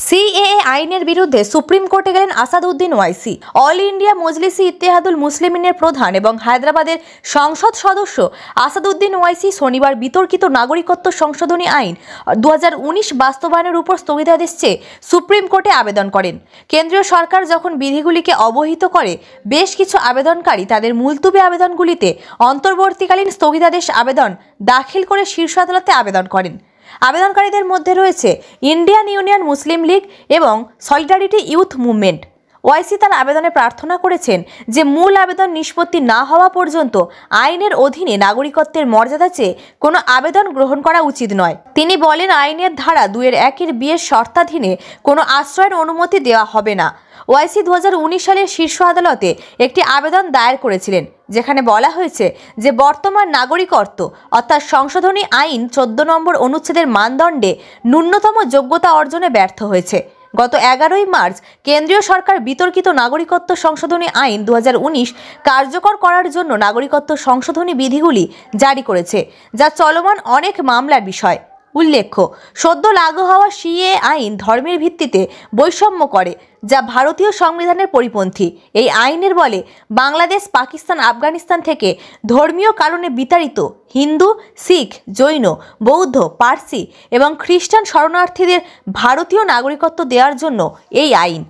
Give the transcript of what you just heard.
CAA আইনের বিরুদ্ধে supreme কোর্টে গেলেন আসাদউদ্দিন ওয়াইসি। অল ইন্ডিয়া মজলিসি ইত্তেহাদুল মুসলিমিনের প্রধান এবং হায়দ্রাবাদের সংসদ সদস্য আসাদউদ্দিন ওয়াইসি শনিবার বিতর্কিত নাগরিকত্ব সংশোধনী আইন 2019 বাস্তবায়নের উপর স্থগিতাদেশ চেয়ে সুপ্রিম কোর্টে আবেদন করেন। কেন্দ্রীয় সরকার যখন বিধিগুলিকে অবহিত করে, বেশ কিছু আবেদনকারী তাদের মুলতুবি আবেদনগুলিতে অন্তর্বর্তীকালীন স্থগিতাদেশ আবেদন দাখিল করে শীর্ষ আদালতে আবেদন করেন। আবেদনকারীদের মধ্যে রয়েছে ইন্ডিয়ান ইউনিয়ন মুসলিম লীগ এবং সলিডারিটি ইউথ মুভমেন্ট। ওয়াইসি তার আবেদনে প্রার্থনা করেছেন যে মূল আবেদন নিষ্পত্তি না হওয়া পর্যন্ত আইনের অধীনে নাগরিকত্বের মর্যাদা চেয়ে কোনো আবেদন গ্রহণ করা উচিত নয়। তিনি বলেন, আইনের ধারা 2-1 বিয়ের শর্তাধীনে কোনো আশ্রয়ের অনুমতি দেওয়া হবে না। ওয়াইসি 2019 সালের শীর্ষ আদালতে একটি আবেদন দায়ের করেছিলেন, যেখানে বলা হয়েছে যে বর্তমান নাগরিকত্ব অর্থাৎ সংশোধনী আইন 14 নম্বর অনুচ্ছেদের মানদণ্ডে ন্যূনতম যোগ্যতা অর্জনে ব্যর্থ হয়েছে। গত 11ই মার্চ কেন্দ্রীয় সরকার বিতর্কিত নাগরিকত্ব সংশোধনী আইন 2019 কার্যকর করার জন্য নাগরিকত্ব সংশোধনী বিধিগুলি জারি করেছে, যা চলমান অনেক মামলার বিষয়। উল্লেখ্য, সদ্য লাগু হওয়া সিএএ আইন ধর্মের ভিত্তিতে বৈষম্য করে, যা ভারতীয় সংবিধানের পরিপন্থী। এই আইনের বলে বাংলাদেশ, পাকিস্তান, আফগানিস্তান থেকে ধর্মীয় কারণে বিতাড়িত হিন্দু, শিখ, জৈন, বৌদ্ধ, পার্সি এবং খ্রিস্টান শরণার্থীদের ভারতীয় নাগরিকত্ব দেওয়ার জন্য এই আইন।